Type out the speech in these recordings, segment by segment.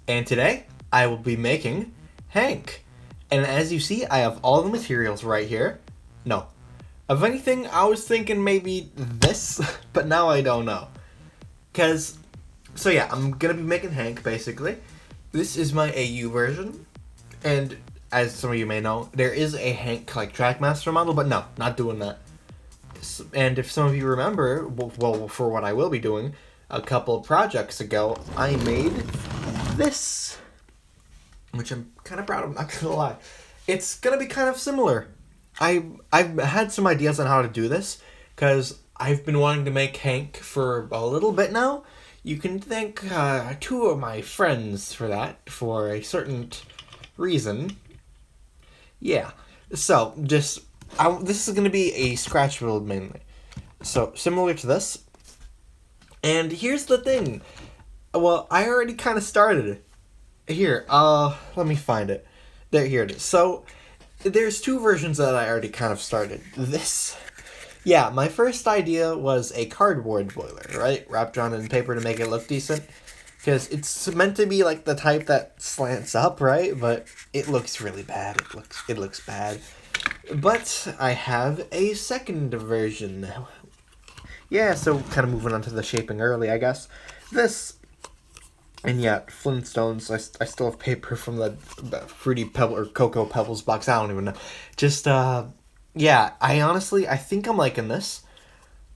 and today I will be making Hank. And as you see, I have all the materials right here. No. If anything, I was thinking maybe this, but now I don't know. So yeah, I'm gonna be making Hank, basically. This is my AU version, and as some of you may know, there is a Hank, like, Trackmaster model, but no, not doing that. And if some of you remember, well, for what I will be doing, a couple of projects ago, I made this, which I'm kind of proud of, not gonna lie. It's gonna be kind of similar. I've had some ideas on how to do this, because I've been wanting to make Hank for a little bit now. You can thank two of my friends for that, for a certain reason. Yeah, so this is going to be a scratch build mainly. So, similar to this. And here's the thing. Well, I already kind of started it. Here, let me find it. Here it is. So, there's two versions that I already kind of started. Yeah, my first idea was a cardboard boiler, right? Wrapped around in paper to make it look decent. Because it's meant to be like the type that slants up, right? But it looks really bad. It looks bad. But I have a second version. Yeah, so kind of moving on to the shaping early, I guess. And yeah, Flintstones. I still have paper from the Fruity Pebble or Cocoa Pebbles box. I don't even know. Yeah, I think I'm liking this,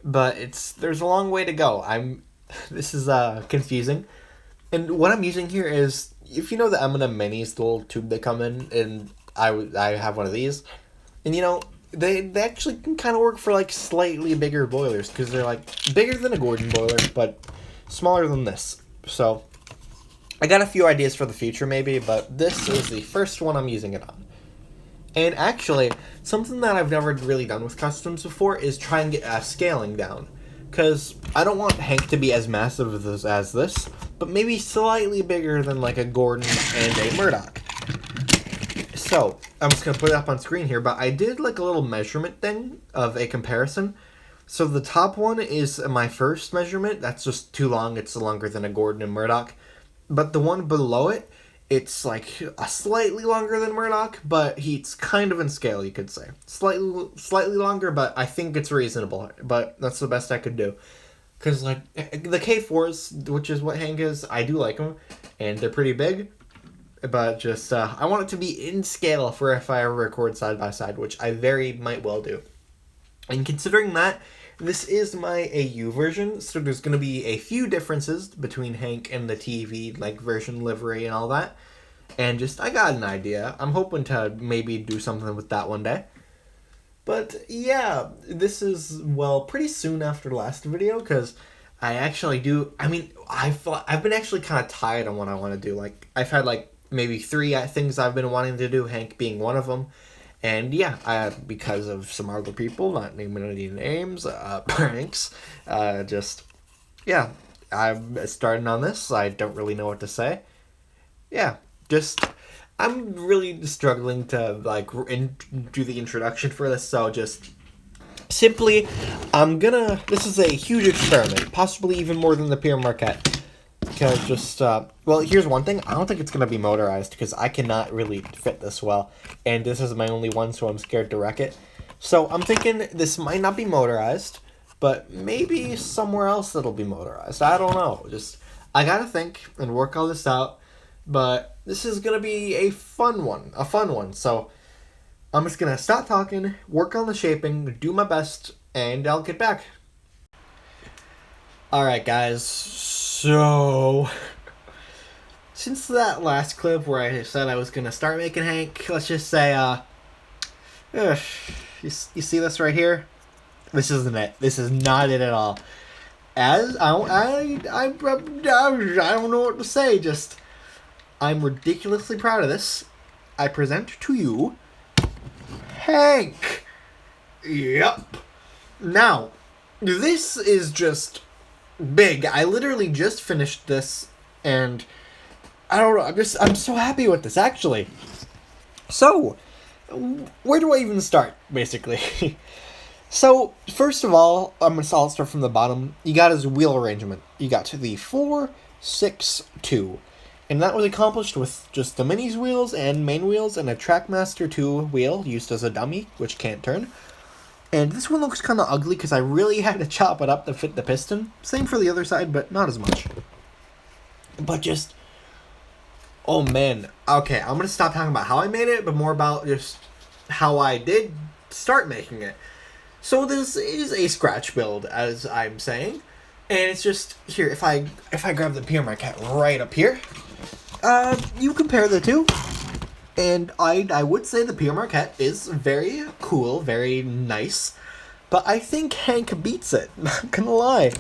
but there's a long way to go. This is confusing. And what I'm using here is, if you know the M&M Minis, the little tube they come in, and I have one of these, and they actually can kind of work for like slightly bigger boilers, because they're like bigger than a Gordon boiler, but smaller than this. So I got a few ideas for the future maybe, but this is the first one I'm using it on. And actually, something that I've never really done with customs before is try and get scaling down. Because I don't want Hank to be as massive as this, but maybe slightly bigger than like a Gordon and a Murdoch. So, I'm just going to put it up on screen here, but I did like a little measurement thing of a comparison. So the top one is my first measurement. That's just too long. It's longer than a Gordon and Murdoch. But the one below it, it's like a slightly longer than Murdoch, but he's kind of in scale, you could say. Slightly longer, but I think it's reasonable. But that's the best I could do. Because, like, the K4s, which is what Hank is, I do like them. And they're pretty big. But just, I want it to be in scale for if I ever record side by side, which I very might well do. And considering that, this is my AU version, so there's going to be a few differences between Hank and the TV, like version livery and all that. And I got an idea. I'm hoping to maybe do something with that one day. But yeah, this is, well, pretty soon after the last video, because I actually do, I've been actually kind of tired on what I want to do. Like, I've had like maybe 3 things I've been wanting to do, Hank being one of them. And yeah, because of some other people, not naming any names, pranks, yeah, I'm starting on this. I don't really know what to say. Yeah, I'm really struggling to, like, do the introduction for this, so simply, this is a huge experiment, possibly even more than the Pierre Marquette. Because well, here's one thing. I don't think it's going to be motorized because I cannot really fit this well. And this is my only one, so I'm scared to wreck it. So I'm thinking this might not be motorized, but maybe somewhere else it'll be motorized. I don't know. I got to think and work all this out. But this is going to be a fun one. So I'm just going to stop talking, work on the shaping, do my best, and I'll get back. Alright, guys. So, since that last clip where I said I was going to start making Hank, let's just say, you see this right here? This isn't it. This is not it at all. I don't know what to say, I'm ridiculously proud of this. I present to you, Hank! Yep. Now, this is just big. I literally just finished this, and I don't know, I'm so happy with this, actually. So, where do I even start, basically? So, first of all, I'll start from the bottom. You got his wheel arrangement. You got the 4, 6, 2. And that was accomplished with just the minis wheels and main wheels and a Trackmaster 2 wheel used as a dummy, which can't turn. And this one looks kind of ugly because I really had to chop it up to fit the piston. Same for the other side, but not as much. But just... oh man. Okay, I'm going to stop talking about how I made it, but more about just how I did start making it. So this is a scratch build, as I'm saying. And it's just... here, if I grab the PR Marquette right up here... you compare the two, and I would say the PR Marquette is very cool, very nice, but I think Hank beats it, not gonna lie.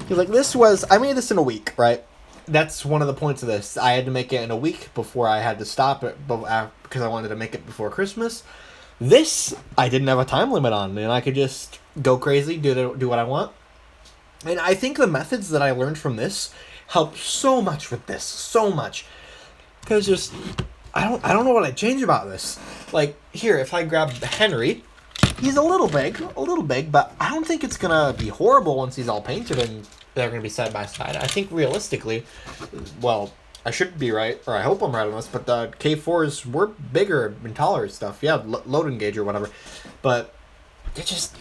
Like, I made this in a week, right? That's one of the points of this. I had to make it in a week before I had to stop it, because I wanted to make it before Christmas. This, I didn't have a time limit on, and I could just go crazy, do what I want. And I think the methods that I learned from this helped so much with this, so much. Because just, I don't know what I'd change about this. Like, here, if I grab Henry, he's a little big, but I don't think it's going to be horrible once he's all painted and they're going to be side by side. I think realistically, well, I should be right, or I hope I'm right on this, but the K4s were bigger and taller and stuff. Yeah, loading gauge or whatever. But it just,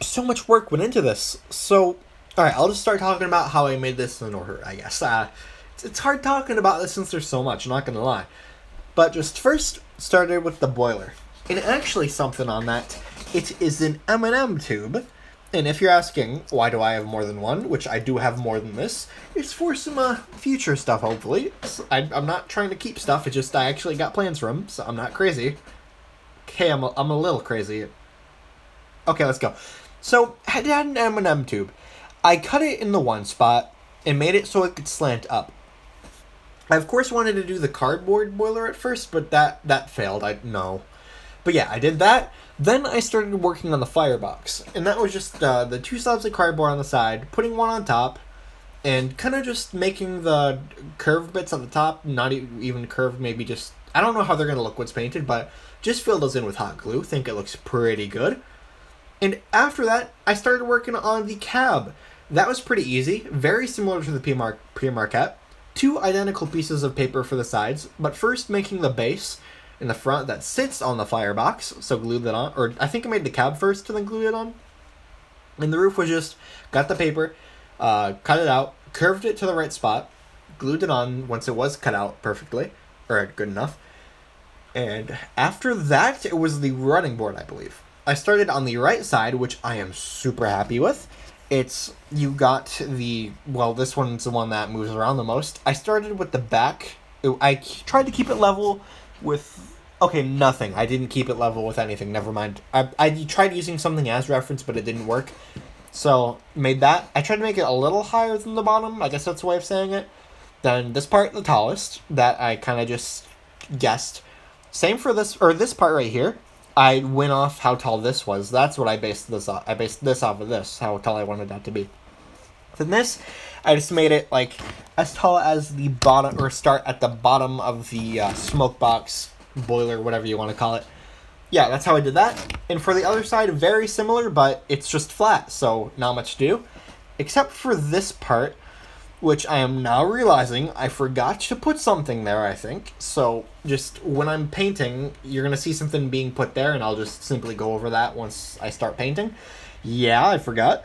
so much work went into this. So, alright, I'll just start talking about how I made this in order, I guess. It's hard talking about this since there's so much, I'm not going to lie. But just first, started with the boiler. And actually something on that, it is an M&M tube. And if you're asking, why do I have more than one, which I do have more than this, it's for some future stuff, hopefully. I'm not trying to keep stuff, it's just I actually got plans for them, so I'm not crazy. Okay, I'm a little crazy. Okay, let's go. So, I had an M&M tube. I cut it in the one spot and made it so it could slant up. I, of course, wanted to do the cardboard boiler at first, but that failed. No. But yeah, I did that. Then I started working on the firebox. And that was just the two slabs of cardboard on the side, putting one on top, and kind of just making the curved bits on the top, not even curved, maybe just... I don't know how they're going to look once painted, but just fill those in with hot glue. Think it looks pretty good. And after that, I started working on the cab. That was pretty easy, very similar to the PR Marquette. Two identical pieces of paper for the sides, but first making the base in the front that sits on the firebox, so glued that on, or I think I made the cab first and then glued it on. And the roof was just, got the paper, cut it out, curved it to the right spot, glued it on once it was cut out perfectly, or good enough. And after that, it was the running board, I believe. I started on the right side, which I am super happy with. You got this one's the one that moves around the most. I started with the back. I tried to keep it level with, nothing. I didn't keep it level with anything, never mind. I tried using something as reference, but it didn't work. So, made that. I tried to make it a little higher than the bottom, I guess that's the way of saying it. Then this part, the tallest, that I kind of just guessed. Same for this part right here. I went off how tall this was. That's what I based this off. I based this off of this, how tall I wanted that to be. Then this, I just made it like as tall as the bottom, or start at the bottom of the smoke box, boiler, whatever you want to call it. Yeah, that's how I did that. And for the other side, very similar, but it's just flat, so not much to do. Except for this part, which I am now realizing I forgot to put something there, I think. So just when I'm painting, you're going to see something being put there, and I'll just simply go over that once I start painting. Yeah, I forgot.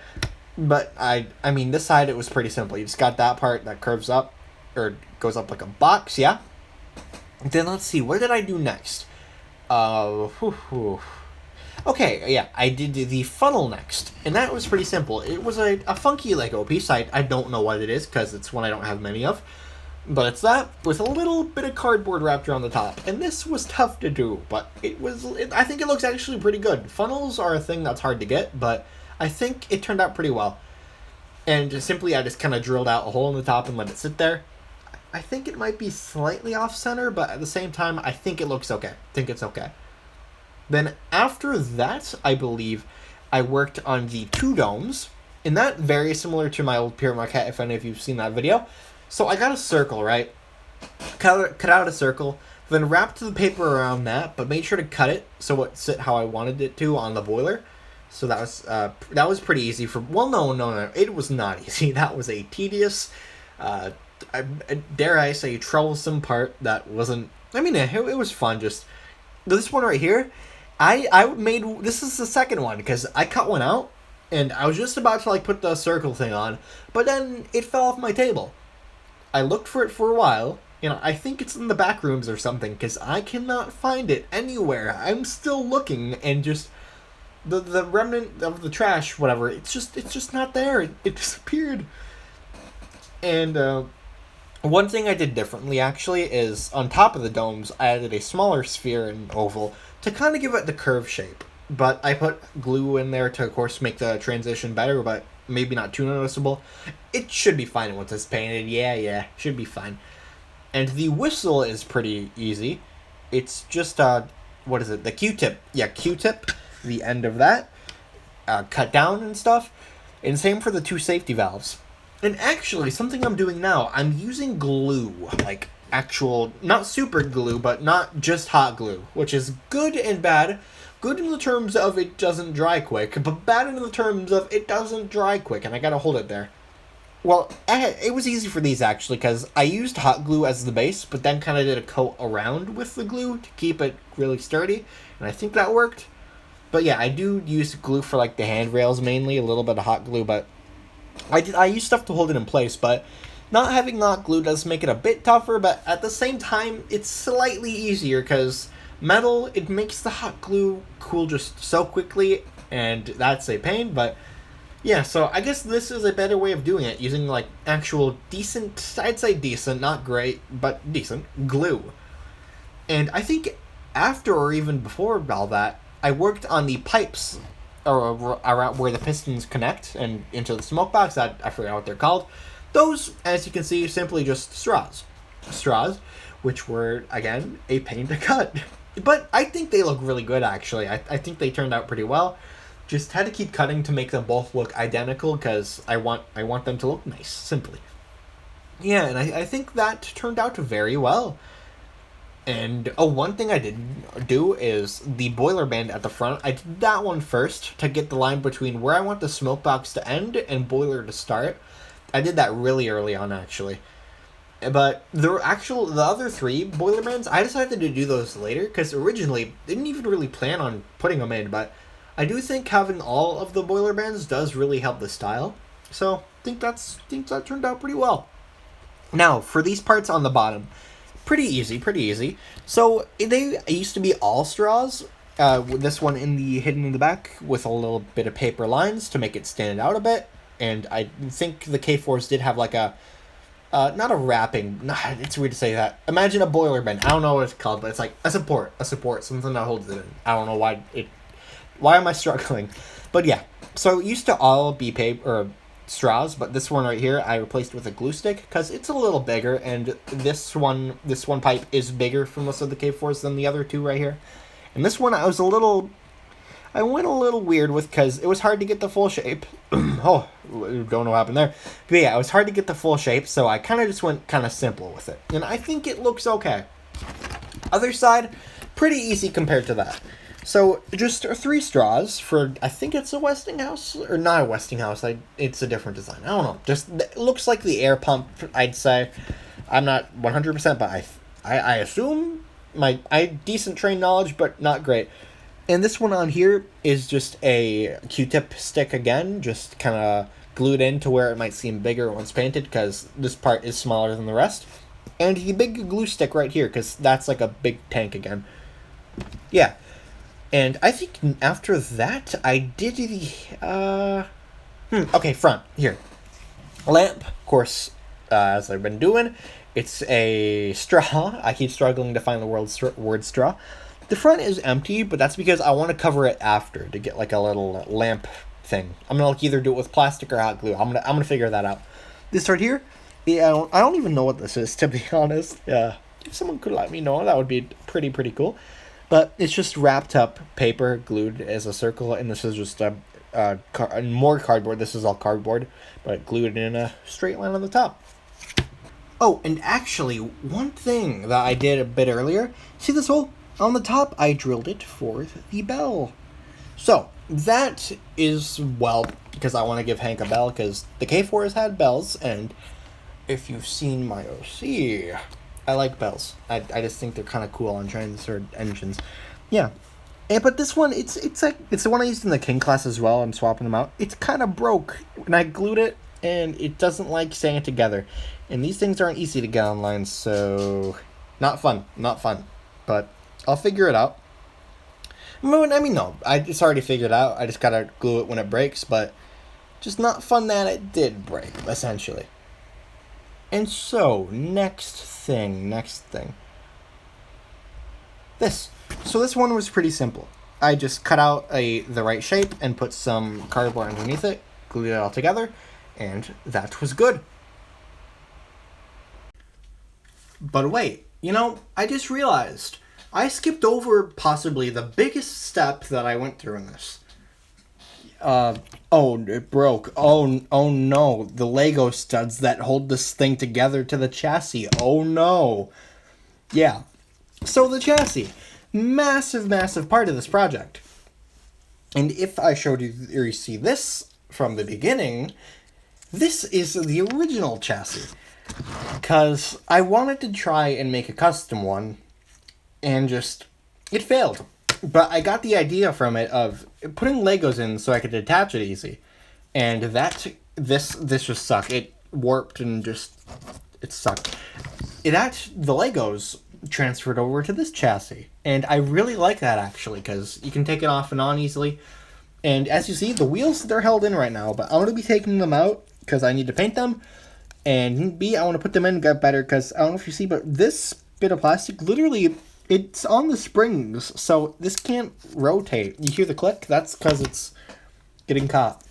But I mean, this side, it was pretty simple. You just got that part that curves up, or goes up like a box, yeah? Then let's see, what did I do next? Okay, yeah, I did the funnel next, and that was pretty simple. It was a funky Lego piece. I don't know what it is, because it's one I don't have many of. But it's that, with a little bit of cardboard wrapped around the top. And this was tough to do, but I think it looks actually pretty good. Funnels are a thing that's hard to get, but I think it turned out pretty well. And just simply, I just kind of drilled out a hole in the top and let it sit there. I think it might be slightly off-center, but at the same time, I think it looks okay. I think it's okay. Then after that, I believe, I worked on the two domes. And that very similar to my old PR Marquette, if any of you have seen that video. So I got a circle, right? Cut out a circle, then wrapped the paper around that, but made sure to cut it so it sit how I wanted it to on the boiler. So that was pretty easy for... Well, no, it was not easy. That was a tedious dare I say, troublesome part that wasn't. I mean, it was fun. Just this one right here. I made this is the second one because I cut one out and I was just about to like put the circle thing on, but then it fell off my table. I looked for it for a while. I think it's in the back rooms or something because I cannot find it anywhere. I'm still looking and just the remnant of the trash, whatever. It's just not there. It disappeared. And one thing I did differently actually is on top of the domes I added a smaller sphere and oval to kind of give it the curve shape. But I put glue in there to, of course, make the transition better, but maybe not too noticeable. It should be fine once it's painted. Yeah, should be fine. And the whistle is pretty easy. It's just, what is it? The Q-tip. Yeah, Q-tip. The end of that. Cut down and stuff. And same for the two safety valves. And actually, something I'm doing now, I'm using glue. Like, actual, not super glue, but not just hot glue. Which is good and bad. Good in the terms of it doesn't dry quick, but bad in the terms of it doesn't dry quick, and I gotta hold it there. Well, it was easy for these, actually, because I used hot glue as the base, but then kind of did a coat around with the glue to keep it really sturdy, and I think that worked. But yeah, I do use glue for, like, the handrails mainly, a little bit of hot glue, but I use stuff to hold it in place, but not having hot glue does make it a bit tougher, but at the same time, it's slightly easier, because metal, it makes the hot glue cool just so quickly, and that's a pain, but yeah, so I guess this is a better way of doing it, using like actual decent, I'd say decent, not great, but decent, glue. And I think after or even before all that, I worked on the pipes around where the pistons connect and into the smoke box. I forgot what they're called. Those, as you can see, simply just straws. Straws, which were, again, a pain to cut. But I think they look really good, actually. I think they turned out pretty well. Just had to keep cutting to make them both look identical because I want them to look nice, simply. Yeah, and I think that turned out very well. And one thing I didn't do is the boiler band at the front. I did that one first to get the line between where I want the smoke box to end and boiler to start. I did that really early on, actually. But the other three boiler bands, I decided to do those later because originally didn't even really plan on putting them in, but I do think having all of the boiler bands does really help the style. So I think that turned out pretty well. Now, for these parts on the bottom, pretty easy. So they used to be all straws. This one hidden in the back with a little bit of paper lines to make it stand out a bit. And I think the K4s did have like a, not a wrapping, it's weird to say that. Imagine a boiler band. I don't know what it's called, but it's like a support, something that holds it in. I don't know why am I struggling? But yeah, so it used to all be paper or straws, but this one right here I replaced with a glue stick because it's a little bigger, and this one pipe is bigger for most of the K4s than the other two right here. And this one I went a little weird with because it was hard to get the full shape. Oh, don't know what happened there. But yeah, it was hard to get the full shape, so I kind of just went kind of simple with it. And I think it looks okay. Other side, pretty easy compared to that. So, just 3 straws for, I think it's a Westinghouse, or not a Westinghouse, it's a different design. I don't know, just, it looks like the air pump, I'd say. I'm not 100%, but I assume I decent trained knowledge, but not great. And this one on here is just a Q-tip stick again, just kind of glued in to where it might seem bigger once painted, because this part is smaller than the rest. And the big glue stick right here, because that's like a big tank again. Yeah. And I think after that, I did the, okay, front, here. Lamp, of course, as I've been doing, it's a straw. I keep struggling to find the word straw. The front is empty, but that's because I want to cover it after to get like a little lamp thing. I'm gonna either do it with plastic or hot glue. I'm gonna figure that out. This right here, yeah, I don't even know what this is, to be honest. If someone could let me know, that would be pretty cool. But it's just wrapped up paper glued as a circle, and this is just more cardboard. This is all cardboard, but glued in a straight line on the top. Oh, and actually, one thing that I did a bit earlier, see this hole? On the top, I drilled it for the bell. So, that is, well, because I want to give Hank a bell, because the K4 has had bells, and if you've seen my OC, I like bells. I just think they're kind of cool on trains or engines. Yeah. But this one, it's the one I used in the King class as well. I'm swapping them out. It's kind of broke, and I glued it, and it doesn't like staying together. And these things aren't easy to get online, so not fun. But I'll figure it out. I mean, no, it's already figured out. I just gotta glue it when it breaks, but just not fun that it did break, essentially. And so, next thing. This. So this one was pretty simple. I just cut out the right shape and put some cardboard underneath it, glued it all together, and that was good. But wait, I just realized I skipped over possibly the biggest step that I went through in this. It broke. Oh no, the Lego studs that hold this thing together to the chassis. Oh no. Yeah. So the chassis. Massive part of this project. And if I showed you, or you see this from the beginning, this is the original chassis. Because I wanted to try and make a custom one, and it failed. But I got the idea from it of putting Legos in so I could detach it easy. And this just sucked. It warped and it sucked. The Legos transferred over to this chassis. And I really like that, actually, because you can take it off and on easily. And as you see, the wheels, they're held in right now, but I'm going to be taking them out because I need to paint them. And B, I want to put them in and get better because I don't know if you see, but this bit of plastic, literally, it's on the springs, so this can't rotate. You hear the click? That's because it's getting caught.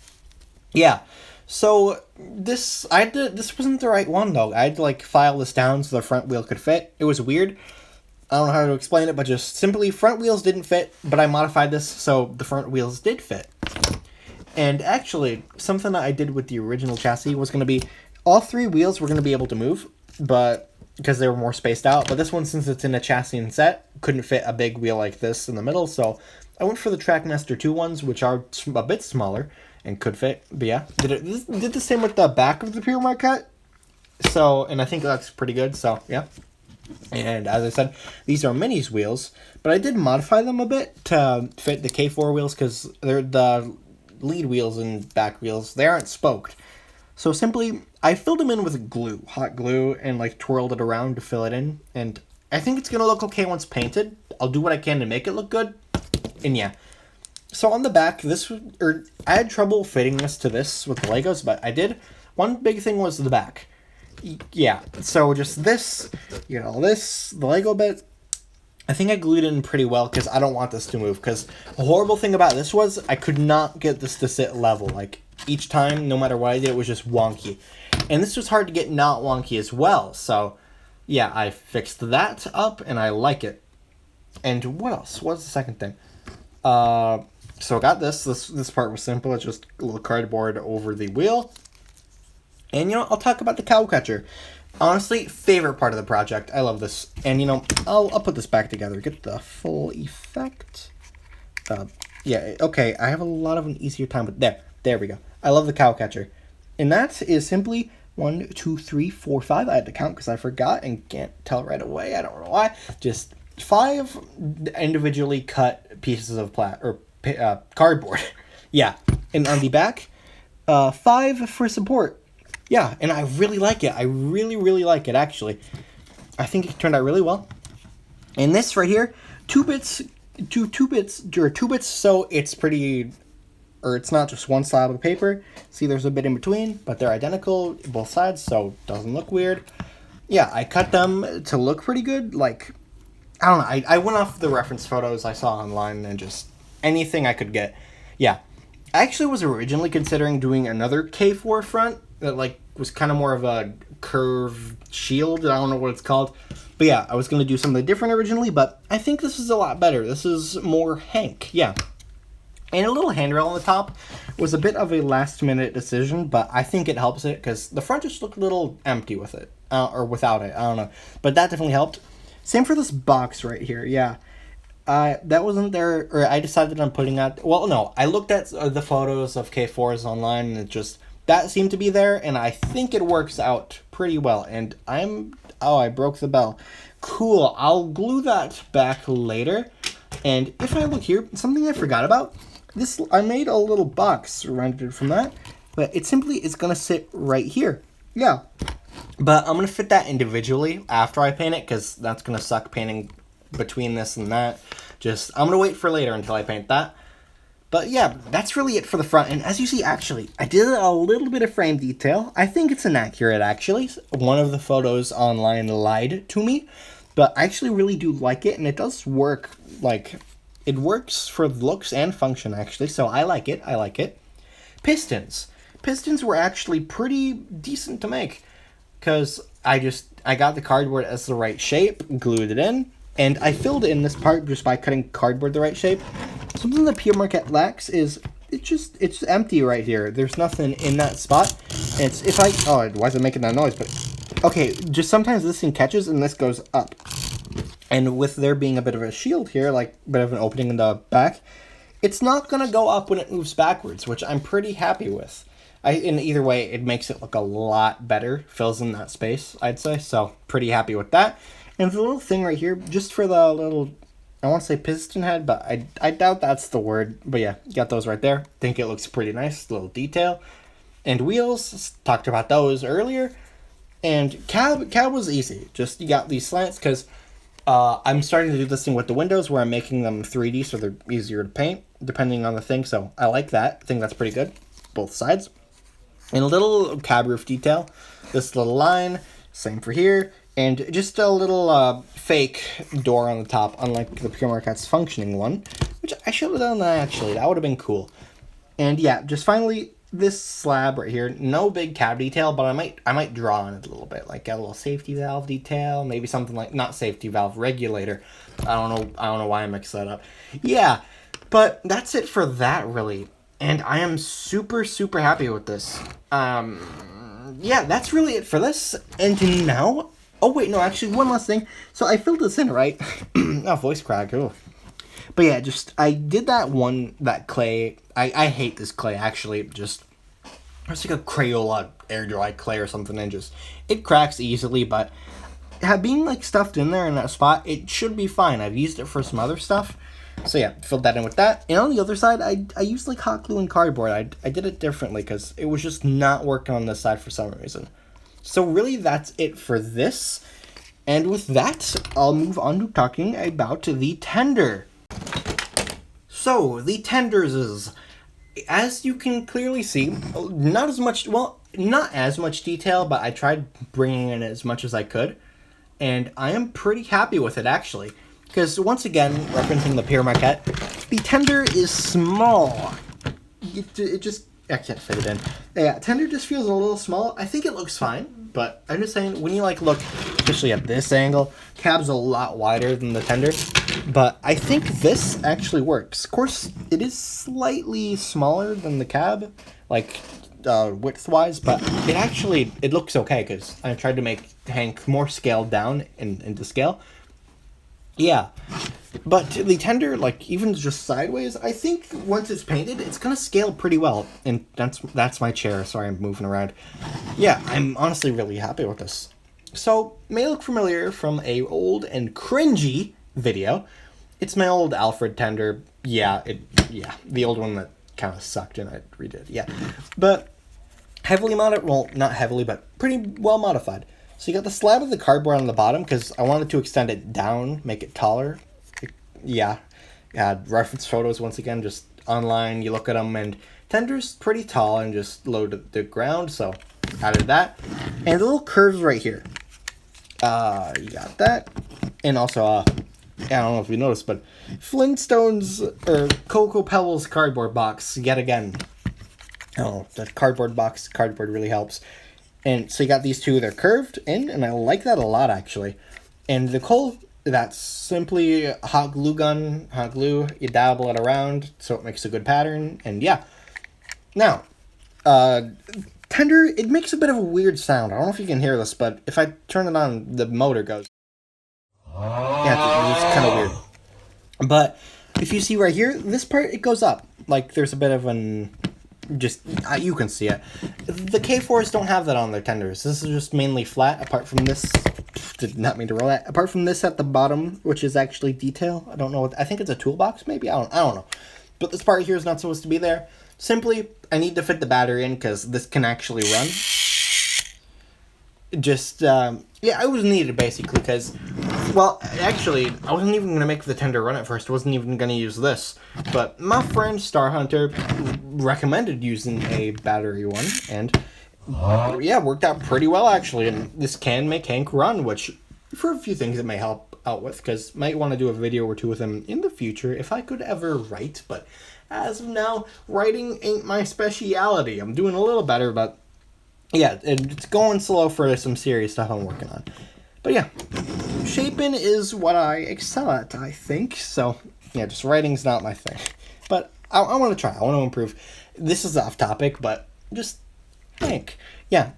Yeah. So this wasn't the right one though. I had to file this down so the front wheel could fit. It was weird. I don't know how to explain it, but just simply front wheels didn't fit, but I modified this so the front wheels did fit. And actually, something that I did with the original chassis was going to be all three wheels were going to be able to move, but because they were more spaced out. But this one, since it's in a chassis and set, couldn't fit a big wheel like this in the middle, so I went for the Trackmaster 2 ones, which are a bit smaller and could fit. But yeah, did the same with the back of the Pyramid cut. So, and I think that's pretty good, so yeah. And as I said, these are Minis wheels, but I did modify them a bit to fit the K4 wheels because they're the lead wheels and back wheels. They aren't spoked. So simply, I filled them in with glue, hot glue, and twirled it around to fill it in. And I think it's going to look okay once painted. I'll do what I can to make it look good. And yeah. So on the back, I had trouble fitting this to this with the Legos, but I did. One big thing was the back. Yeah, so just this, the Lego bit, I think I glued it in pretty well because I don't want this to move. Because the horrible thing about this was I could not get this to sit level. Each time, no matter what I did, it was just wonky. And this was hard to get not wonky as well. So, yeah, I fixed that up and I like it. And what else? What's the second thing? So I got this. This part was simple. It's just a little cardboard over the wheel. And, I'll talk about the cow catcher. Honestly, favorite part of the project. I love this. And, I'll put this back together. Get the full effect. Yeah, okay. I have a lot of an easier time. But there we go. I love the cow catcher. And that is simply 1, 2, 3, 4, 5. I had to count because I forgot and can't tell right away. I don't know why. Just 5 individually cut pieces of cardboard. Yeah. And on the back, 5 for support. Yeah, and I really like it. I really, really like it, actually. I think it turned out really well. And this right here, 2 bits, so it's pretty, or it's not just one slab of paper. See, there's a bit in between, but they're identical both sides, so it doesn't look weird. Yeah, I cut them to look pretty good. I don't know, I went off the reference photos I saw online and just anything I could get. Yeah, I actually was originally considering doing another K4 front that was kind of more of a curved shield. I don't know what it's called. But yeah, I was going to do something different originally, but I think this is a lot better. This is more Hank, yeah. And a little handrail on the top was a bit of a last-minute decision, but I think it helps it because the front just looked a little empty with it, or without it. I don't know. But that definitely helped. Same for this box right here, yeah. That wasn't there, or I decided on putting out, well, no, I looked at the photos of K4s online, and it just that seemed to be there, and I think it works out pretty well. And I broke the bell. Cool, I'll glue that back later. And if I look here, something I forgot about, I made a little box rendered from that, but it simply is going to sit right here. Yeah, but I'm going to fit that individually after I paint it, because that's going to suck painting between this and that. I'm going to wait for later until I paint that. But yeah, that's really it for the front. And as you see, actually, I did a little bit of frame detail. I think it's inaccurate, actually. One of the photos online lied to me, but I actually really do like it, and it does work. Like, it works for looks and function, actually, so I like it. Pistons. Pistons were actually pretty decent to make, because I got the cardboard as the right shape, glued it in, and I filled in this part just by cutting cardboard the right shape. Something that Pierre Marquette lacks is it's empty right here. There's nothing in that spot. And why is it making that noise? But okay, just sometimes this thing catches and this goes up. And with there being a bit of a shield here, like a bit of an opening in the back, it's not gonna go up when it moves backwards, which I'm pretty happy with. In either way, it makes it look a lot better, fills in that space, I'd say. So pretty happy with that. And the little thing right here, just for the little, I want to say piston head, but I doubt that's the word. But yeah, got those right there. Think it looks pretty nice, little detail. And wheels, talked about those earlier. And cab was easy. Just you got these slants, because I'm starting to do this thing with the windows where I'm making them 3D so they're easier to paint, depending on the thing. So I like that. I think that's pretty good, both sides. And a little cab roof detail. This little line, same for here. And just a little fake door on the top, unlike the Pierre Marquette's functioning one, which I should have done that, actually. That would have been cool. And yeah, just finally, this slab right here, no big cab detail, but I might draw on it a little bit, like get a little safety valve detail, maybe something like, not safety valve, regulator. I don't know why I mixed that up. Yeah, but that's it for that, really. And I am super, super happy with this. Yeah, that's really it for this. And now... Oh, wait, no, actually, one last thing. So I filled this in, right? Oh, voice crack, oh. But yeah, I did that clay. I hate this clay, actually. It's like a Crayola air dry clay or something, and it cracks easily, but being, like, stuffed in there in that spot, it should be fine. I've used it for some other stuff. So yeah, filled that in with that. And on the other side, I used, like, hot glue and cardboard. I did it differently, because it was just not working on this side for some reason. So really, that's it for this. And with that, I'll move on to talking about the tender. So, the tenders is, as you can clearly see, not as much detail, but I tried bringing in as much as I could. And I am pretty happy with it, actually. Because, once again, referencing the Pierre Marquette, the tender is small. It just... I can't fit it in. Yeah, tender just feels a little small. I think it looks fine, but I'm just saying, when you, like, look, especially at this angle, cab's a lot wider than the tender, but I think this actually works. Of course, it is slightly smaller than the cab, like, width-wise, but it looks okay, because I tried to make Hank more scaled down into scale. Yeah. But the tender, like, even just sideways, I think once it's painted, it's going to scale pretty well. And that's my chair. Sorry, I'm moving around. Yeah, I'm honestly really happy with this. So, may look familiar from a old and cringy video. It's my old Alfred tender. Yeah, the old one that kind of sucked and I redid. Yeah. But heavily modified, well, not heavily, but pretty well modified. So you got the slab of the cardboard on the bottom because I wanted to extend it down, make it taller. Yeah, reference photos once again, just online, you look at them, and tender's pretty tall and just low to the ground, so added that. And the little curves right here. You got that. And also, I don't know if you noticed, but Flintstones, or Cocoa Pebbles cardboard box, yet again. Oh, that cardboard really helps. And so you got these two, they're curved in, and I like that a lot, actually. And the coal, that's simply hot glue, you dabble it around so it makes a good pattern, and yeah. Now, tender, it makes a bit of a weird sound. I don't know if you can hear this, but if I turn it on, the motor goes. Yeah, it's kind of weird. But if you see right here, this part, it goes up. Like, there's a bit of an just, you can see it. The K4s don't have that on their tenders. This is just mainly flat, apart from this. Did not mean to roll that. Apart from this at the bottom, which is actually detail. I don't know. I think it's a toolbox, maybe? I don't know. But this part here is not supposed to be there. Simply, I need to fit the battery in because this can actually run. Just, yeah, it was needed, basically, because, well, actually, I wasn't even going to make the tender run at first. I wasn't even going to use this. But my friend Star Hunter recommended using a battery one, and yeah, worked out pretty well, actually. And this can make Hank run, which, for a few things, it may help out with, because might want to do a video or two with him in the future, if I could ever write. But as of now, writing ain't my speciality. I'm doing a little better, but yeah, it's going slow for some serious stuff I'm working on. But yeah, shaping is what I excel at, I think. So yeah, just writing's not my thing. But I want to try. I want to improve. This is off topic, but just think. Yeah,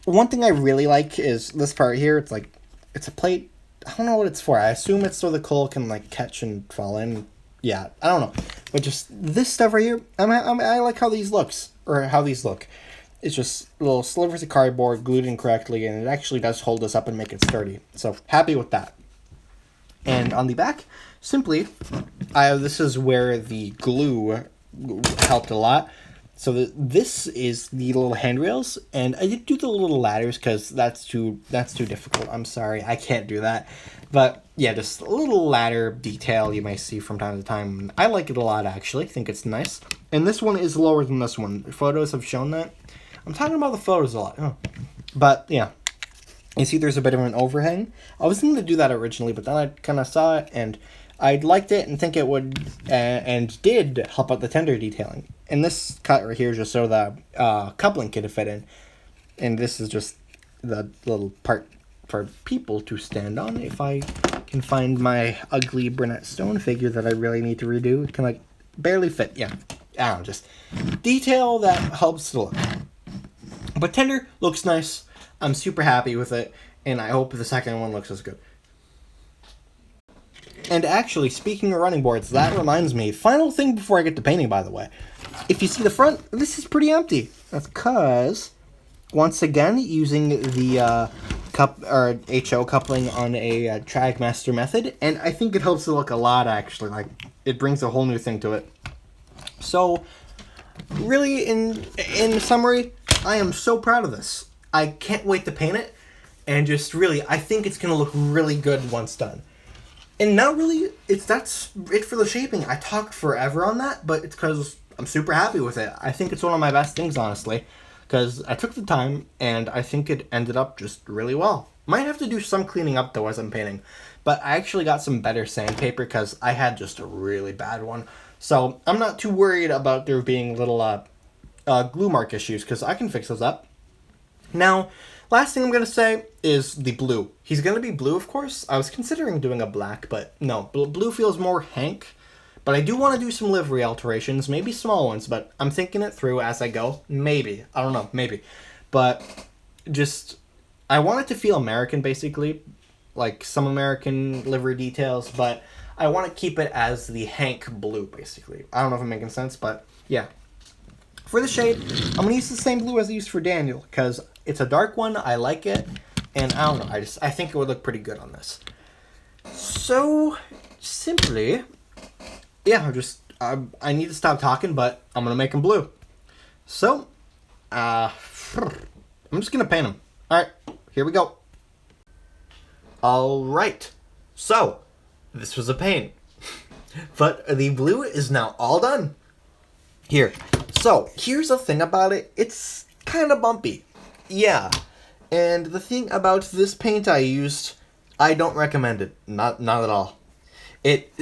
one thing I really like is this part here. It's like, it's a plate. I don't know what it's for. I assume it's so the coal can like catch and fall in. Yeah, I don't know. But just this stuff right here, I like how these looks, or how these look. It's just little slivers of cardboard glued in correctly, and it actually does hold this up and make it sturdy. So happy with that. And on the back, simply, this is where the glue helped a lot. So this is the little handrails, and I did do the little ladders because that's too difficult. I'm sorry, I can't do that. But yeah, just a little ladder detail you may see from time to time. I like it a lot, actually. I think it's nice. And this one is lower than this one. Photos have shown that. I'm talking about the photos a lot. Oh. But yeah, you see there's a bit of an overhang. I was going to do that originally, but then I kind of saw it, and I liked it and think it would, and did help out the tender detailing. And this cut right here is just so the coupling could fit in. And this is just the little part for people to stand on. If I can find my ugly brunette stone figure that I really need to redo, it can like barely fit. Yeah, I don't know, just detail that helps the look. But tender looks nice. I'm super happy with it, and I hope the second one looks as good. And actually, speaking of running boards, that reminds me, final thing before I get to painting, by the way. If you see the front, this is pretty empty. That's because, once again, using the HO coupling on a Trackmaster method, and I think it helps it look a lot, actually. Like, it brings a whole new thing to it. So, really, in summary, I am so proud of this. I can't wait to paint it, and just really, I think it's going to look really good once done. And not really, that's it for the shaping. I talked forever on that, but it's because I'm super happy with it. I think it's one of my best things, honestly, because I took the time, and I think it ended up just really well. Might have to do some cleaning up, though, as I'm painting, but I actually got some better sandpaper because I had just a really bad one. So I'm not too worried about there being little glue mark issues, because I can fix those up. Now, last thing I'm going to say is the blue. He's going to be blue, of course. I was considering doing a black, but no. Blue feels more Hank. But I do want to do some livery alterations, maybe small ones, but I'm thinking it through as I go. Maybe. I don't know. Maybe. But just, I want it to feel American, basically. Like some American livery details, but I want to keep it as the Hank blue, basically. I don't know if I'm making sense, but yeah. For the shade, I'm going to use the same blue as I used for Daniel, because it's a dark one, I like it, and I don't know, I think it would look pretty good on this. So, simply, yeah, I need to stop talking, but I'm going to make them blue. So, I'm just going to paint them. Alright, here we go. Alright, so, this was a paint. But the blue is now all done. Here. So, here's the thing about it. It's kind of bumpy. Yeah. And the thing about this paint I used, I don't recommend it. Not at all. It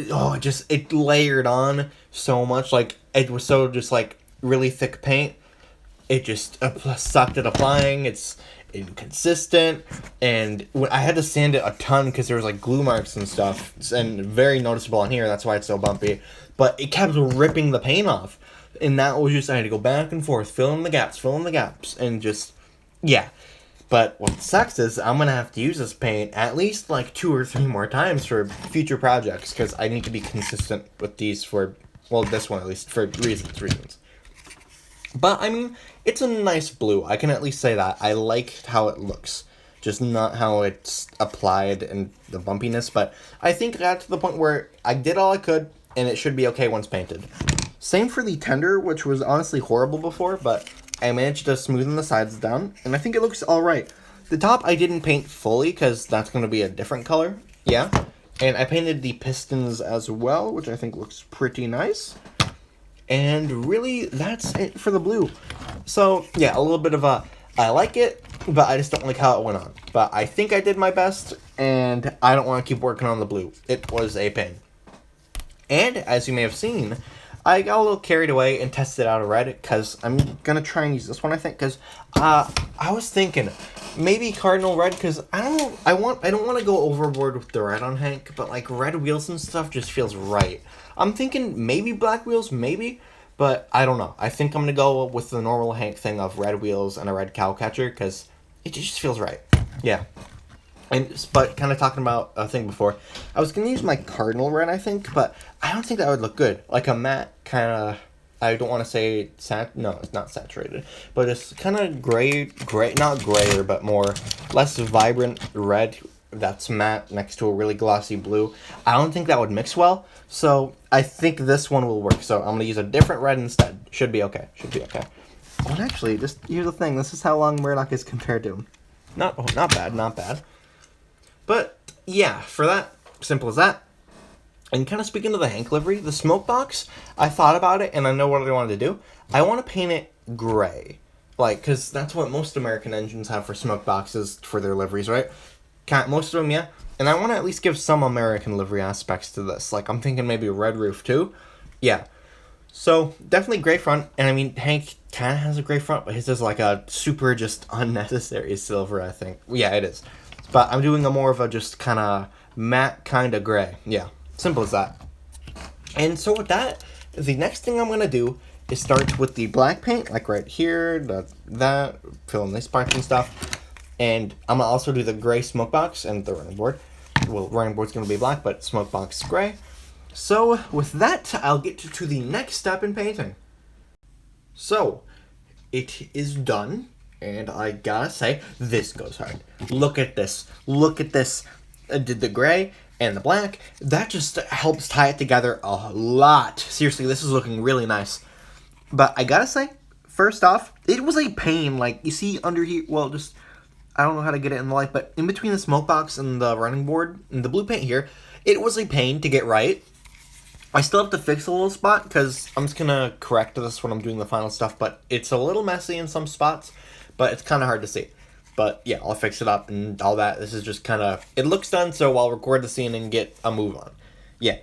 layered on so much. Like, it was so just, like, really thick paint. It just sucked at applying. It's inconsistent. And I had to sand it a ton because there was, like, glue marks and stuff. And very noticeable on here. That's why it's so bumpy. But it kept ripping the paint off. And that was just, I had to go back and forth, fill in the gaps, and just, yeah. But what sucks is I'm going to have to use this paint at least like 2 or 3 more times for future projects, because I need to be consistent with these for, well, this one at least, for reasons. But, I mean, it's a nice blue. I can at least say that. I like how it looks. Just not how it's applied and the bumpiness. But I think I got to the point where I did all I could, and it should be okay once painted. Same for the tender, which was honestly horrible before, but I managed to smoothen the sides down, and I think it looks alright. The top I didn't paint fully, because that's going to be a different color. Yeah. And I painted the pistons as well, which I think looks pretty nice. And really, that's it for the blue. So, yeah, a little bit of a, I like it, but I just don't like how it went on. But I think I did my best, and I don't want to keep working on the blue. It was a pain. And, as you may have seen, I got a little carried away and tested out a red, because I'm going to try and use this one, I think, because I was thinking maybe cardinal red, because I don't want to go overboard with the red on Hank, but like red wheels and stuff just feels right. I'm thinking maybe black wheels, maybe, but I don't know. I think I'm going to go with the normal Hank thing of red wheels and a red cow catcher, because it just feels right. Yeah. But kind of talking about a thing before, I was going to use my cardinal red, I think, but I don't think that would look good. Like a matte kind of, I don't want to say, no, it's not saturated, but it's kind of gray, not grayer, but more, less vibrant red that's matte next to a really glossy blue. I don't think that would mix well, so I think this one will work. So I'm going to use a different red instead. Should be okay. Oh, and actually, just here's the thing. This is how long Murdoch is compared to him. Not bad. But, yeah, for that, simple as that. And kind of speaking of the Hank livery, the smoke box, I thought about it, and I know what I wanted to do. I want to paint it gray. Like, because that's what most American engines have for smoke boxes for their liveries, right? Most of them, yeah. And I want to at least give some American livery aspects to this. Like, I'm thinking maybe a red roof, too. Yeah. So, definitely gray front. And, I mean, Hank kind of has a gray front, but his is like a super just unnecessary silver, I think. Yeah, it is. But I'm doing a more of a just kind of matte kind of gray. Yeah. Simple as that. And so with that, the next thing I'm going to do is start with the black paint, like right here, that, fill in these parts and stuff. And I'm going to also do the gray smoke box and the running board. Well, running board's going to be black, but smoke box is gray. So with that, I'll get to the next step in painting. So, it is done. And I gotta say, this goes hard. Look at this. I did the gray and the black. That just helps tie it together a lot. Seriously, this is looking really nice. But I gotta say, first off, it was a pain. Like, you see under here, well, just, I don't know how to get it in the light, but in between the smoke box and the running board and the blue paint here, it was a pain to get right. I still have to fix a little spot, because I'm just gonna correct this when I'm doing the final stuff, but it's a little messy in some spots. But it's kind of hard to see. But yeah, I'll fix it up and all that. This is just kind of, it looks done, so I'll record the scene and get a move on. Yeah.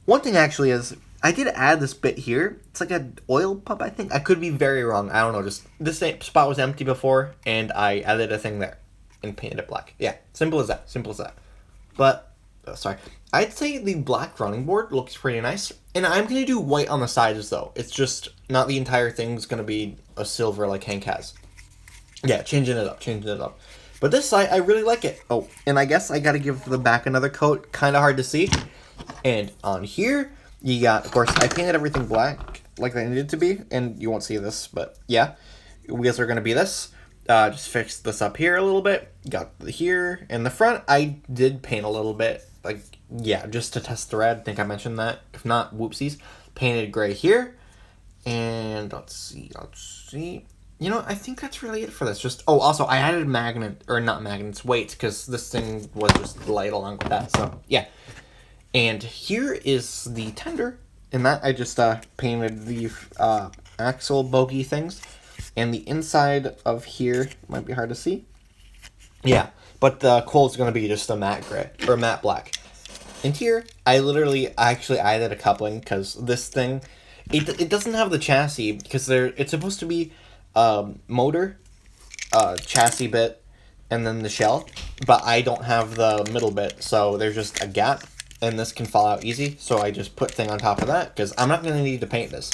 One thing actually is, I did add this bit here. It's like an oil pump, I think. I could be very wrong. I don't know. Just this spot was empty before, and I added a thing there and painted it black. Yeah, simple as that. But, sorry. I'd say the black running board looks pretty nice. And I'm going to do white on the sides, though. It's just not the entire thing's going to be a silver like Hank has. Yeah, changing it up. But this side, I really like it. Oh, and I guess I gotta give the back another coat. Kind of hard to see. And on here, you got, of course, I painted everything black like they needed to be. And you won't see this, but yeah. Wheels are gonna be this. Just fixed this up here a little bit. Got here. And the front, I did paint a little bit. Like, yeah, just to test the red. I think I mentioned that. If not, whoopsies. Painted gray here. And let's see. You know, I think that's really it for this. Just, oh, also, I added weights, because this thing was just light along with that, so, yeah. And here is the tender, and that I just painted the axle bogey things, and the inside of here might be hard to see. Yeah, but the coal's going to be just a matte gray, or matte black. And here, I actually added a coupling, because this thing, it doesn't have the chassis, because it's supposed to be motor, chassis bit, and then the shell, but I don't have the middle bit, so there's just a gap, and this can fall out easy, so I just put thing on top of that, because I'm not going to need to paint this.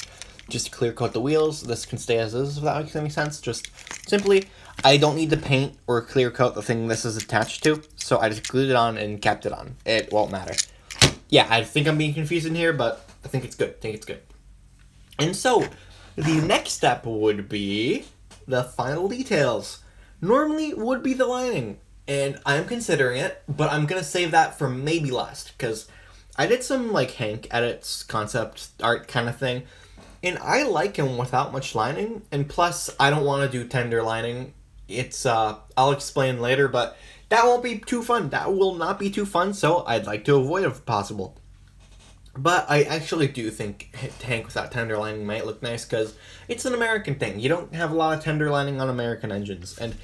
Just clear coat the wheels, this can stay as is, if that makes any sense. Just simply, I don't need to paint or clear coat the thing this is attached to, so I just glued it on and kept it on. It won't matter. Yeah, I think I'm being confused in here, but I think it's good. And so, The next step would be the final details. Normally would be the lining, and I'm considering it, but I'm gonna save that for maybe last, because I did some like Hank edits, concept art kind of thing, and I like him without much lining, and plus I don't want to do tender lining. It's I'll explain later, but that won't be too fun. That will not be too fun, so I'd like to avoid it if possible. But I actually do think Hank without tender lining might look nice, because it's an American thing. You don't have a lot of tender lining on American engines. And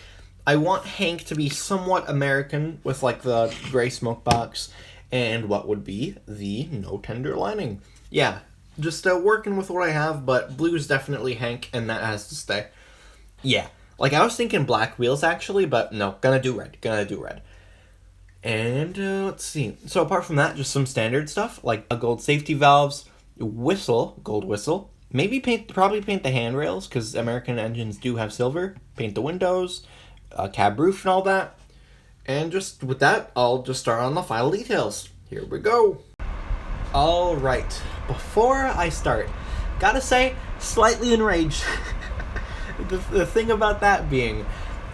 I want Hank to be somewhat American with like the gray smoke box and what would be the no tender lining. Yeah, just working with what I have, but blue's definitely Hank, and that has to stay. Yeah, like I was thinking black wheels actually, but no, gonna do red. And let's see. So apart from that, just some standard stuff like gold safety valves, gold whistle. Maybe probably paint the handrails, because American engines do have silver. Paint the windows, cab roof, and all that. And just with that, I'll just start on the final details. Here we go. All right. Before I start, gotta say, slightly enraged. the thing about that being,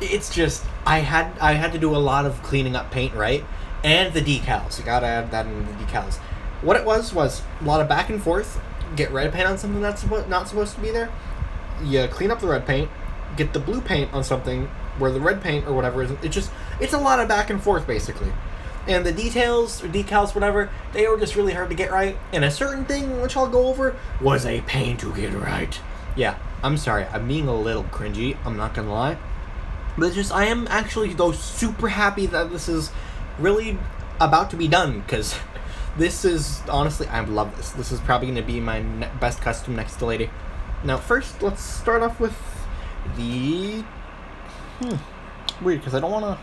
it's just I had to do a lot of cleaning up paint, right? And the decals. You gotta add that in the decals. What it was a lot of back and forth. Get red paint on something that's not supposed to be there. You clean up the red paint. Get the blue paint on something where the red paint or whatever isn't. It's a lot of back and forth basically. And the details or decals, whatever, they were just really hard to get right. And a certain thing, which I'll go over, was a pain to get right. Yeah, I'm sorry. I'm being a little cringy. I'm not gonna lie. But I am actually, though, super happy that this is really about to be done, because this is, honestly, I love this. This is probably going to be my best custom next to lady. Now, first, let's start off with the... Weird, because I don't want to...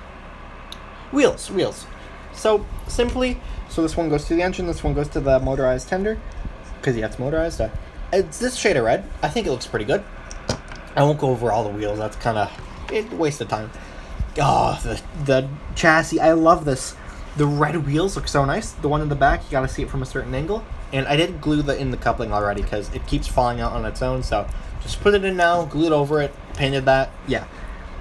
Wheels. So, simply, this one goes to the engine, this one goes to the motorized tender, because yeah, it's motorized. It's this shade of red. I think it looks pretty good. I won't go over all the wheels. That's kind of... waste of time. Oh, the chassis. I love this. The red wheels look so nice. The one in the back, you gotta see it from a certain angle. And I did glue in the coupling already, because it keeps falling out on its own. So just put it in now, glued over it, painted that. Yeah.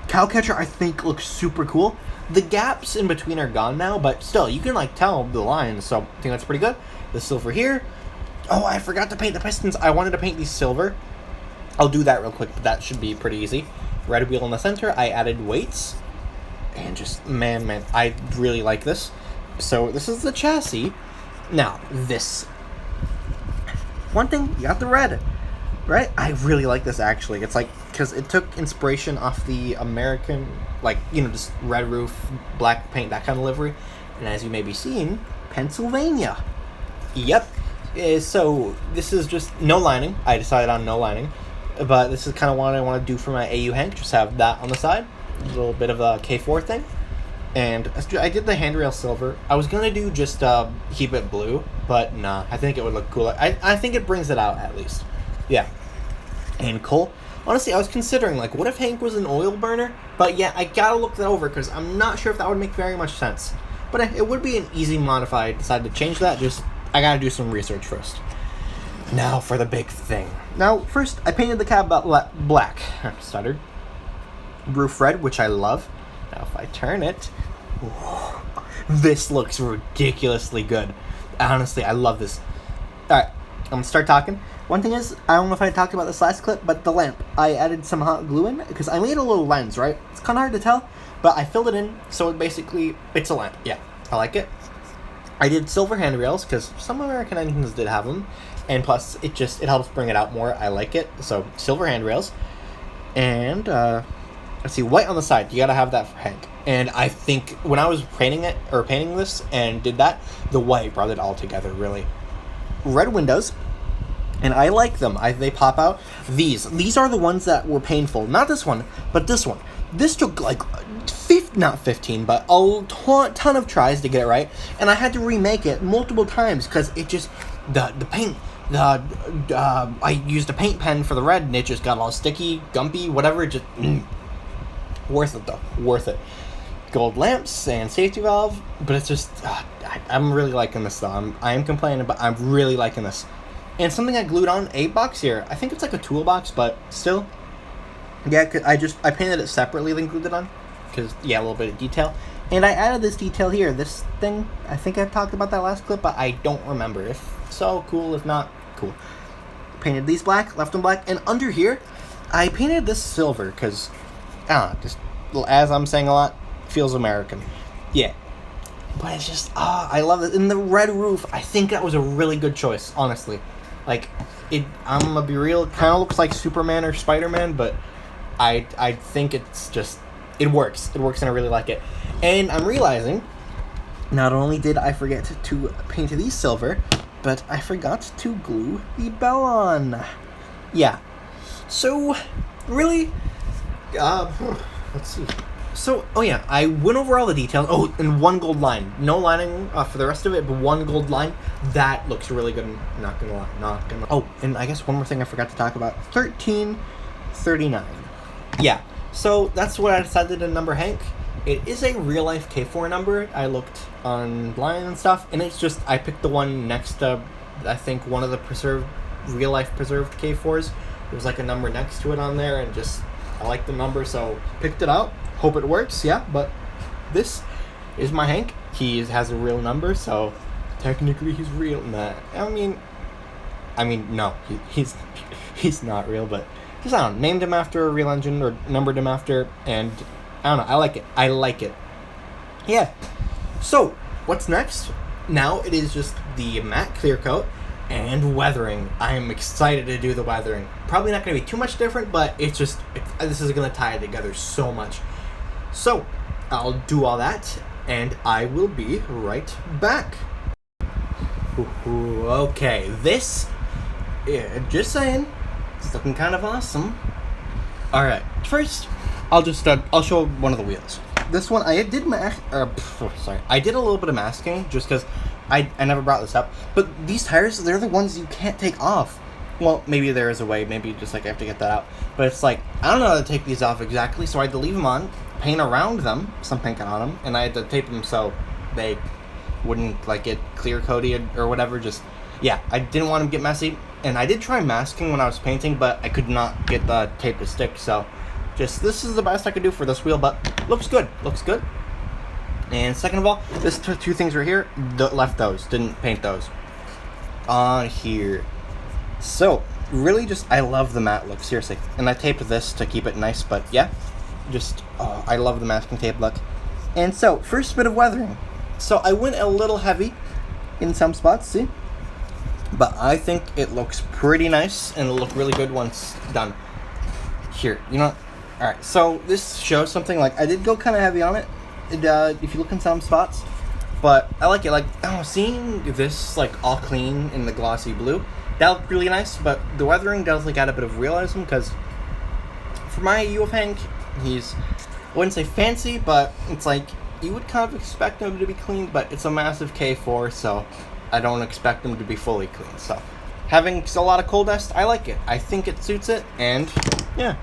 Cowcatcher, I think, looks super cool. The gaps in between are gone now, but still, you can like tell the lines. So I think that's pretty good. The silver here. Oh, I forgot to paint the pistons. I wanted to paint these silver. I'll do that real quick, but that should be pretty easy. Red wheel in the center. I added weights, and just man, I really like this. So this is the chassis. Now this one thing, you got the red, right? I really like this actually. It's like, because it took inspiration off the American, like, just red roof, black paint, that kind of livery. And as you may be seeing, Pennsylvania. Yep. So this is just no lining. I decided on no lining. But this is kind of what I want to do for my AU Hank. Just have that on the side. A little bit of a K4 thing. And I did the handrail silver. I was going to do just keep it blue. But nah, I think it would look cooler. I think it brings it out at least. Yeah. And coal. Honestly, I was considering, like, what if Hank was an oil burner? But yeah, I gotta look that over, because I'm not sure if that would make very much sense. But it would be an easy mod if I decided to change that. I gotta do some research first. Now for the big thing. Now, first, I painted the cab black. Stuttered. Roof red, which I love. Now, if I turn it... this looks ridiculously good. Honestly, I love this. Alright, I'm gonna start talking. One thing is, I don't know if I talked about this last clip, but the lamp. I added some hot glue in, because I made a little lens, right? It's kind of hard to tell, but I filled it in, so it's a lamp. Yeah, I like it. I did silver handrails, because some American engines did have them. And plus, it helps bring it out more. I like it. So, silver handrails. And, let's see, white on the side. You gotta have that for Hank. And I think when I was painting this and did that, the white brought it all together, really. Red windows. And I like them. They pop out. These are the ones that were painful. Not this one, but this one. This took, like, not 15, but a ton of tries to get it right. And I had to remake it multiple times, because it just... The paint... I used a paint pen for the red, and it just got all sticky, gumpy, whatever. Worth it, though. Worth it. Gold lamps and safety valve, but it's just... I'm really liking this, though. I am complaining, but I'm really liking this. And something I glued on a box here. I think it's like a toolbox, but still. Yeah, I painted it separately than glued it on. Because, yeah, a little bit of detail. And I added this detail here. This thing, I think I talked about that last clip, but I don't remember. If so, cool. If not, cool. Painted these black, left them black. And under here, I painted this silver. Because, just as I'm saying a lot, feels American. Yeah. But it's just, I love it. And the red roof, I think that was a really good choice, honestly. Like, I'm gonna be real, it kind of looks like Superman or Spider-Man, but I think it's just, it works. It works and I really like it. And I'm realizing, not only did I forget to paint these silver, but I forgot to glue the bell on. Yeah. So, really, let's see. So, I went over all the details. Oh, and one gold line. No lining for the rest of it, but one gold line. That looks really good. Not gonna lie. Oh, and I guess one more thing I forgot to talk about. 1339. Yeah. So, that's what I decided to number Hank. It is a real-life K4 number. I looked online and stuff, and it's just, I picked the one next to, I think, one of the real-life preserved K4s. There was like a number next to it on there, and just, I like the number, so picked it out. Hope it works, yeah, but this is my Hank. He has a real number, so technically he's real. Nah, I mean, no, he's not real, but just, I don't know, named him after a real engine, or numbered him after, and I don't know, I like it. Yeah, so, what's next? Now it is just the matte clear coat and weathering. I'm excited to do the weathering. Probably not going to be too much different, but this is going to tie it together so much. So, I'll do all that, and I will be right back. Okay, this, just saying, it's looking kind of awesome. Alright, first, I'll show one of the wheels. This one, I did I did a little bit of masking, just because I never brought this up, but these tires, they're the ones you can't take off. Well, maybe there is a way, maybe just like I have to get that out, but it's like, I don't know how to take these off exactly, so I had to leave them on, paint around them, some paint on them, and I had to tape them so they wouldn't like get clear coated or whatever. Just, yeah, I didn't want them to get messy, and I did try masking when I was painting, but I could not get the tape to stick, so just, this is the best I could do for this wheel, but looks good. And second of all, this two things right here, left those, didn't paint those on here. So, really just, I love the matte look, seriously. And I taped this to keep it nice, but yeah, just, I love the masking tape look. And so, first bit of weathering. So, I went a little heavy in some spots, see? But I think it looks pretty nice, and it'll look really good once done. Here, you know what? Alright, so this shows something, like, I did go kind of heavy on it, if you look in some spots. But I like it, like, seeing this, like, all clean in the glossy blue, that looked really nice, but the weathering does like add a bit of realism, because for my UF Hank, I wouldn't say fancy, but it's like, you would kind of expect him to be clean, but it's a massive K4, so I don't expect him to be fully clean. So, having a lot of coal dust, I like it. I think it suits it, and yeah.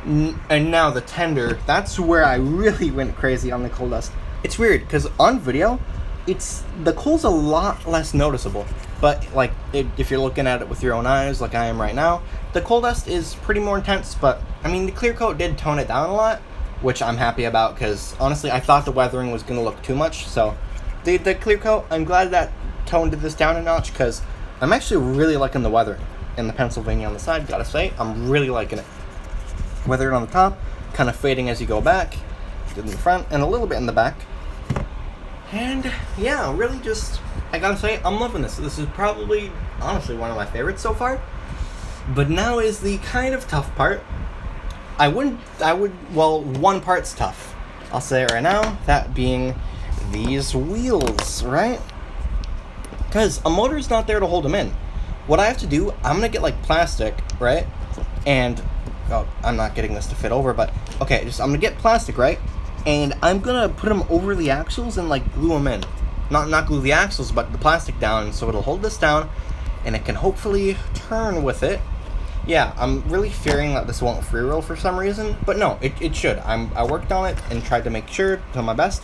And now the tender, that's where I really went crazy on the coal dust. It's weird, because on video, the coal's a lot less noticeable. But, like, if you're looking at it with your own eyes, like I am right now, the coal dust is pretty more intense, but, I mean, the clear coat did tone it down a lot, which I'm happy about, because, honestly, I thought the weathering was going to look too much, so the clear coat, I'm glad that toned this down a notch, because I'm actually really liking the weathering. And the Pennsylvania on the side, gotta say, I'm really liking it. Weathering on the top, kind of fading as you go back, in the front, and a little bit in the back. And, yeah, really just, I gotta say, I'm loving this. This is probably, honestly, one of my favorites so far. But now is the kind of tough part. One part's tough. I'll say it right now, that being these wheels, right? Because a motor's not there to hold them in. What I have to do, I'm gonna get, like, plastic, right? And, I'm not getting this to fit over, but, okay, I'm gonna get plastic, right? And I'm gonna put them over the axles and, like, glue them in. Not glue the axles, but the plastic down, so it'll hold this down, and it can hopefully turn with it. Yeah, I'm really fearing that this won't free roll for some reason, but no, it should. I worked on it and tried to make sure to my best.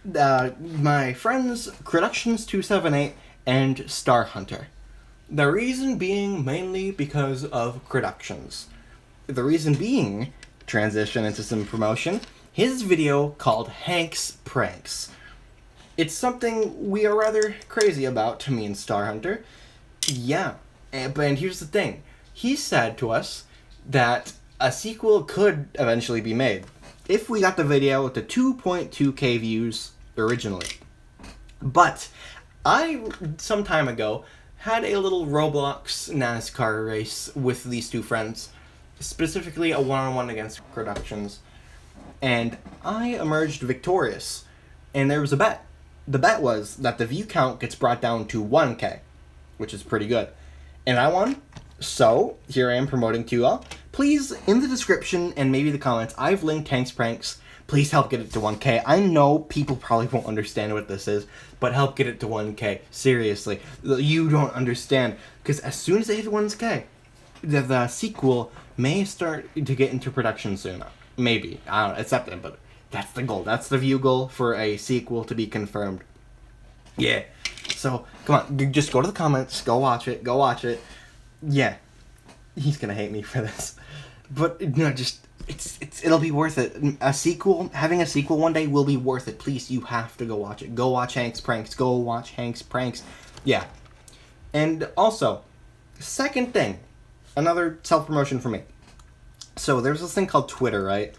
my friends Productions278 and Star Hunter. The reason being mainly because of Productions. The reason being, transition into some promotion, his video called Hank's Pranks. It's something we are rather crazy about, me and Star Hunter. Yeah, and here's the thing. He said to us that a sequel could eventually be made if we got the video to 2.2k views originally. But I, some time ago, had a little Roblox NASCAR race with these two friends, specifically a one-on-one against Productions, and I emerged victorious. And there was a bet. The bet was that the view count gets brought down to 1k, which is pretty good. And I won. So, here I am promoting to you all. Please, in the description and maybe the comments, I've linked Hank's Pranks. Please help get it to 1k. I know people probably won't understand what this is, but help get it to 1k. Seriously. You don't understand. Because as soon as they hit 1k, the sequel may start to get into production soon. Maybe. I don't know. It's up to them, but that's the goal. That's the view goal for a sequel to be confirmed. Yeah. So, come on. Just go to the comments. Go watch it. Go watch it. Yeah. He's gonna hate me for this. But, no, just... It'll be worth it. Having a sequel one day will be worth it. Please, you have to go watch it. Go watch Hank's Pranks. Go watch Hank's Pranks. Yeah. And also, second thing, another self-promotion for me. So there's this thing called Twitter, right?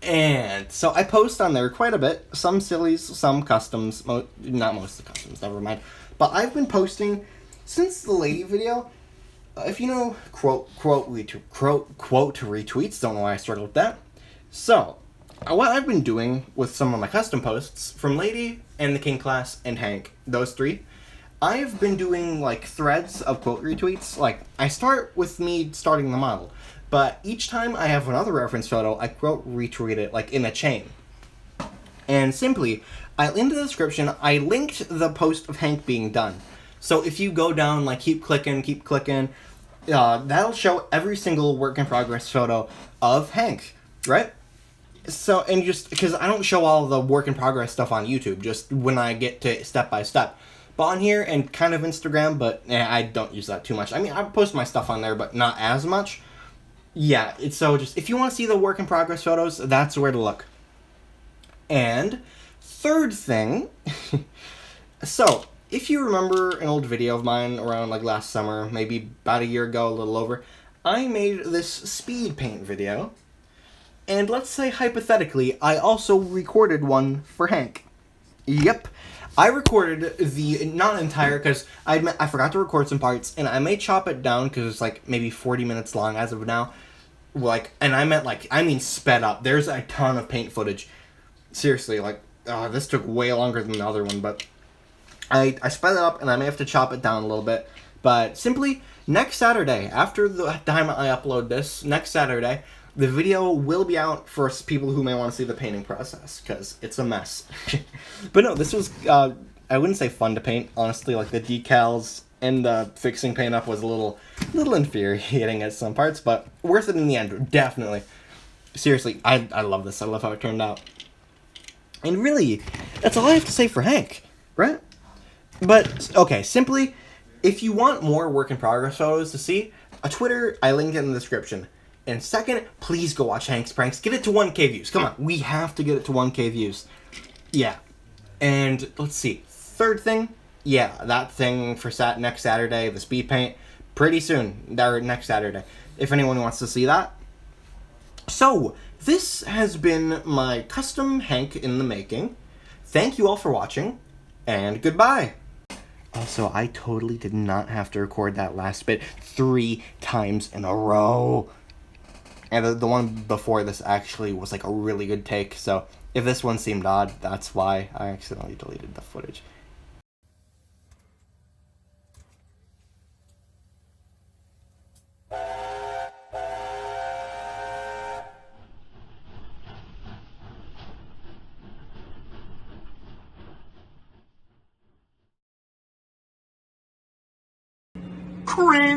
And so I post on there quite a bit. Some sillies, some customs. Not most of the customs, never mind. But I've been posting since the lady video. If you know quote retweets, don't know why I struggle with that. So, what I've been doing with some of my custom posts from Lady and the King Class and Hank, those three, I've been doing like threads of quote retweets. Like, I start with me starting the model, but each time I have another reference photo, I quote retweet it like in a chain. And simply, in the description, I linked the post of Hank being done. So if you go down, like, keep clicking, that'll show every single work in progress photo of Hank, right? So, and just, because I don't show all the work in progress stuff on YouTube, just when I get to step by step. But on here, and kind of Instagram, but I don't use that too much. I mean, I post my stuff on there, but not as much. Yeah, it's so just, if you want to see the work in progress photos, that's where to look. And, third thing, so... If you remember an old video of mine around like last summer, maybe about a year ago, a little over, I made this speed paint video. And let's say hypothetically, I also recorded one for Hank. Yep. I recorded the, not entire, because I forgot to record some parts, and I may chop it down because it's like maybe 40 minutes long as of now. Like, and I mean sped up. There's a ton of paint footage. Seriously, like, this took way longer than the other one, but... I sped it up, and I may have to chop it down a little bit. But simply, next Saturday, after the time I upload this, next Saturday, the video will be out for people who may want to see the painting process, because it's a mess. But no, this was, I wouldn't say fun to paint, honestly. Like, the decals and the fixing paint up was a little infuriating at some parts, but worth it in the end, definitely. Seriously, I love this. I love how it turned out. And really, that's all I have to say for Hank, right? But, okay, simply, if you want more work in progress photos to see, a Twitter, I linked it in the description. And second, please go watch Hank's Pranks. Get it to 1k views. Come on, we have to get it to 1k views. Yeah. And, let's see, third thing, yeah, that thing for next Saturday, the speed paint, pretty soon, next Saturday, if anyone wants to see that. So, this has been my custom Hank in the making. Thank you all for watching, and goodbye. Also, I totally did not have to record that last bit 3 times in a row. And the one before this actually was like a really good take, so if this one seemed odd, that's why I accidentally deleted the footage. Cringe.